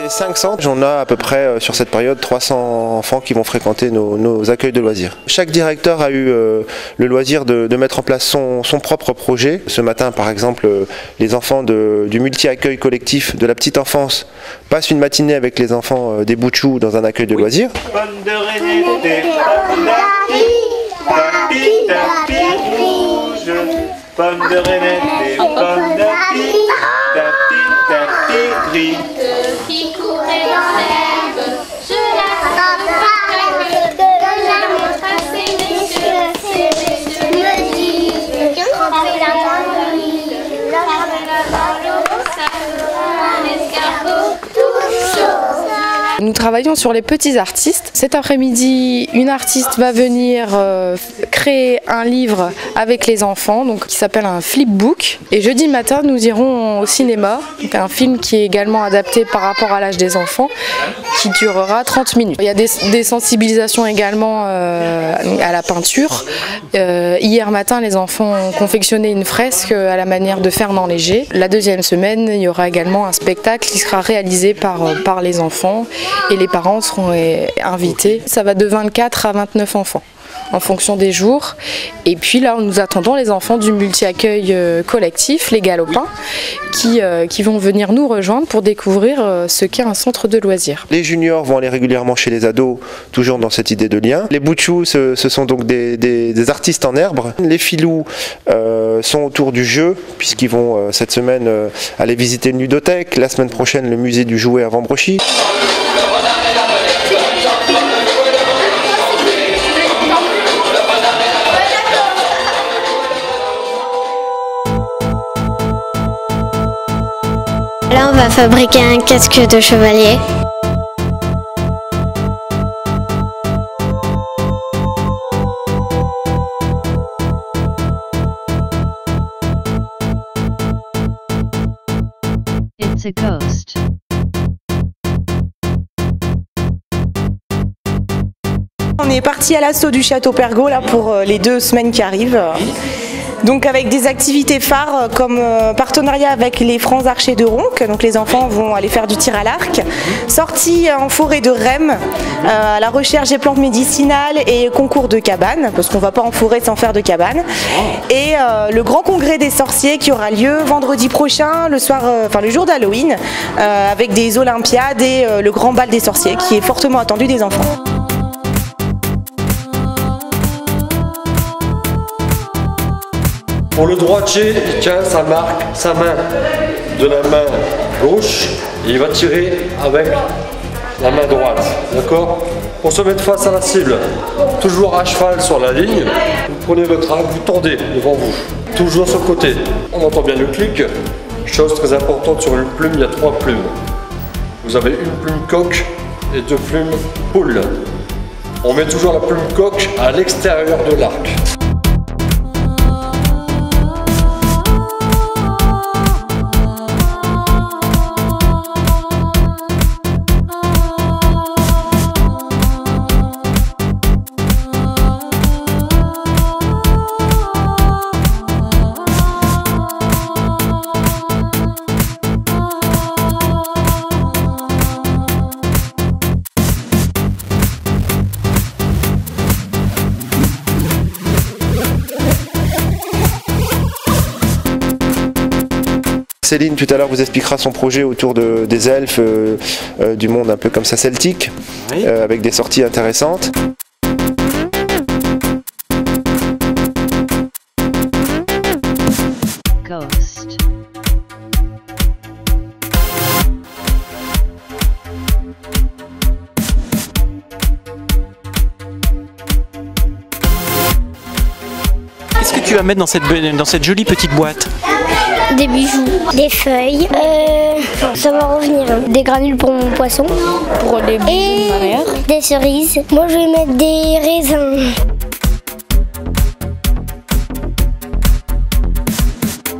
les 5 centres, on a à peu près sur cette période 300 enfants qui vont fréquenter nos accueils de loisirs. Chaque directeur a eu le loisir de mettre en place son propre projet. Ce matin par exemple, les enfants du multi-accueil collectif de la petite enfance passent une matinée avec les enfants des Boutchou dans un accueil de loisirs. Pomme de Renette et pomme d'api, tapi, gris. Qui courait dans l'herbe, je la tracé, messieurs, me disent, trempez la main, un escargot tout chaud. Nous travaillons sur les petits artistes. Cet après-midi, une artiste va venir créer un livre avec les enfants, donc qui s'appelle un flipbook. Et jeudi matin, nous irons au cinéma, donc un film qui est également adapté par rapport à l'âge des enfants, qui durera 30 minutes. Il y a des sensibilisations également à la peinture. Hier matin, les enfants ont confectionné une fresque à la manière de Fernand Léger. La deuxième semaine, il y aura également un spectacle qui sera réalisé par les enfants. Et les parents seront invités. Ça va de 24 à 29 enfants en fonction des jours. Et puis là, nous attendons les enfants du multi-accueil collectif, les Galopins, qui vont venir nous rejoindre pour découvrir ce qu'est un centre de loisirs. Les juniors vont aller régulièrement chez les ados, toujours dans cette idée de lien. Les Boutchou, ce sont donc des artistes en herbe. Les filous sont autour du jeu, puisqu'ils vont cette semaine aller visiter une ludothèque, la semaine prochaine le musée du jouet à Vambrochy. Là, on va fabriquer un casque de chevalier. It's a ghost. On est parti à l'assaut du Château Pergaud là, pour les 2 semaines qui arrivent. Donc avec des activités phares comme partenariat avec les Francs Archers de Ronques, donc les enfants vont aller faire du tir à l'arc, sortie en forêt de Rem, à la recherche des plantes médicinales et concours de cabane, parce qu'on ne va pas en forêt sans faire de cabane, et le grand congrès des sorciers qui aura lieu vendredi prochain, le jour d'Halloween, avec des olympiades et le grand bal des sorciers qui est fortement attendu des enfants. Pour le droitier, il tient sa main de la main gauche et il va tirer avec la main droite. D'accord? Pour se mettre face à la cible, toujours à cheval sur la ligne, vous prenez votre arc, vous tordez devant vous. Toujours sur le côté. On entend bien le clic. Chose très importante, sur une plume, il y a 3 plumes. Vous avez une plume coque et 2 plumes poule. On met toujours la plume coque à l'extérieur de l'arc. Céline tout à l'heure vous expliquera son projet autour des elfes, du monde un peu comme ça celtique, oui. Avec des sorties intéressantes. Ghost. Qu'est-ce que tu vas mettre dans cette jolie petite boîte? Des bijoux, des feuilles, ça va revenir. Des granules pour mon poisson. Pour les bijoux de ma mère. Des cerises. Moi je vais mettre des raisins.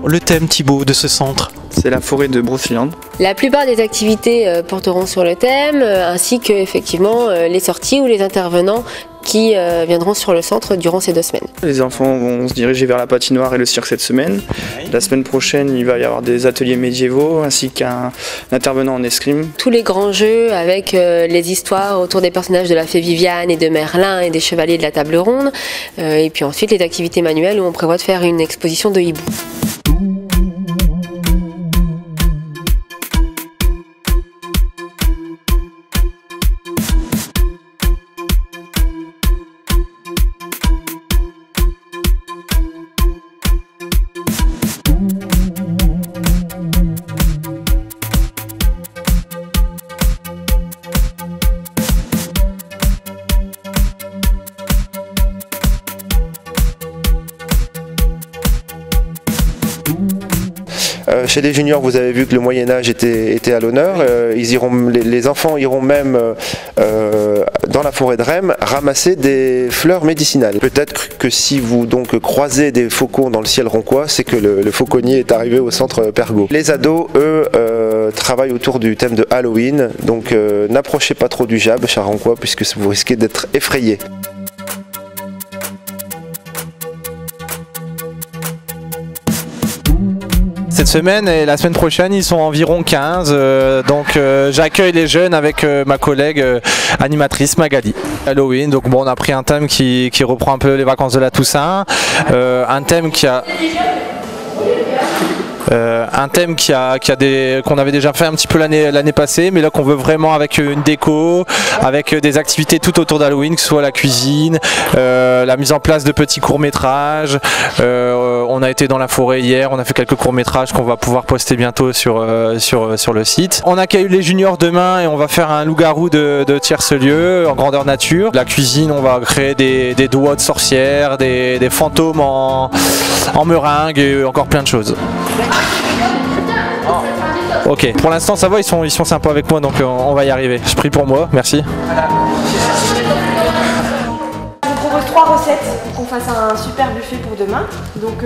Le thème, Thibaut, de ce centre? C'est la forêt de Brocéliande. La plupart des activités porteront sur le thème, ainsi que effectivement les sorties où les intervenants qui viendront sur le centre durant ces 2 semaines. Les enfants vont se diriger vers la patinoire et le cirque cette semaine. La semaine prochaine, il va y avoir des ateliers médiévaux ainsi qu'un intervenant en escrime. Tous les grands jeux avec les histoires autour des personnages de la fée Viviane et de Merlin et des chevaliers de la table ronde. Et puis ensuite les activités manuelles où on prévoit de faire une exposition de hibou. Chez les juniors, vous avez vu que le Moyen-Âge était à l'honneur. Les enfants iront même dans la forêt de Rhêmes ramasser des fleurs médicinales. Peut-être que si vous donc croisez des faucons dans le ciel roncois, c'est que le fauconnier est arrivé au centre Pergaud. Les ados, eux, travaillent autour du thème de Halloween. Donc n'approchez pas trop du jab, char roncois, puisque vous risquez d'être effrayés. Cette semaine et la semaine prochaine, ils sont environ 15, donc j'accueille les jeunes avec ma collègue animatrice Magali. Halloween, donc bon, on a pris un thème qui reprend un peu les vacances de la Toussaint, un thème qu'on avait déjà fait un petit peu l'année passée, mais là qu'on veut vraiment avec une déco, avec des activités tout autour d'Halloween, que ce soit la cuisine, la mise en place de petits courts-métrages. On a été dans la forêt hier, on a fait quelques courts-métrages qu'on va pouvoir poster bientôt sur le site. On accueille les juniors demain et on va faire un loup-garou de tierce-lieu en grandeur nature. La cuisine, on va créer des doigts de sorcières, des fantômes en meringue et encore plein de choses. Ok, pour l'instant ça va, ils sont sympas avec moi, donc on va y arriver. Je prie pour moi, merci. Je vous propose 3 recettes pour qu'on fasse un super buffet pour demain. Donc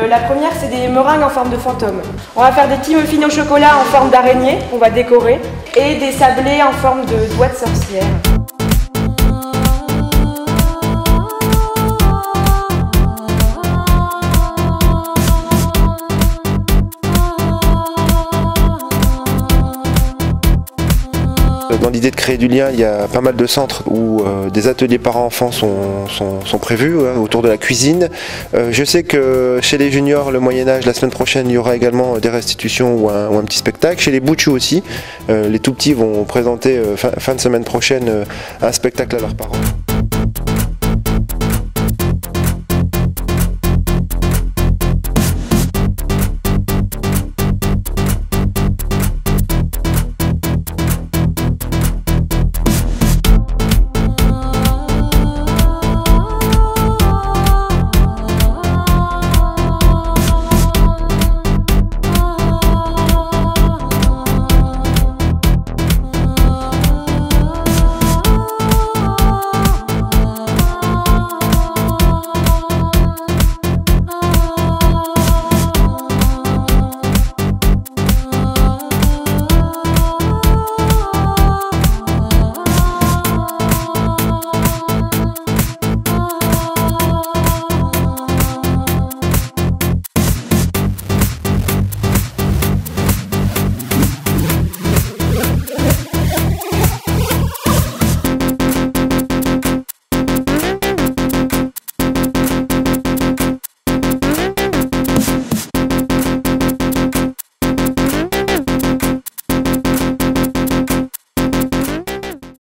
la première, c'est des meringues en forme de fantôme. On va faire des petits muffins au chocolat en forme d'araignée qu'on va décorer et des sablés en forme de doigts de sorcière. Dans l'idée de créer du lien, il y a pas mal de centres où des ateliers parents-enfants sont prévus autour de la cuisine. Je sais que chez les juniors, le Moyen-Âge, la semaine prochaine, il y aura également des restitutions ou un petit spectacle. Chez les Bouchous aussi, les tout petits vont présenter fin de semaine prochaine un spectacle à leurs parents.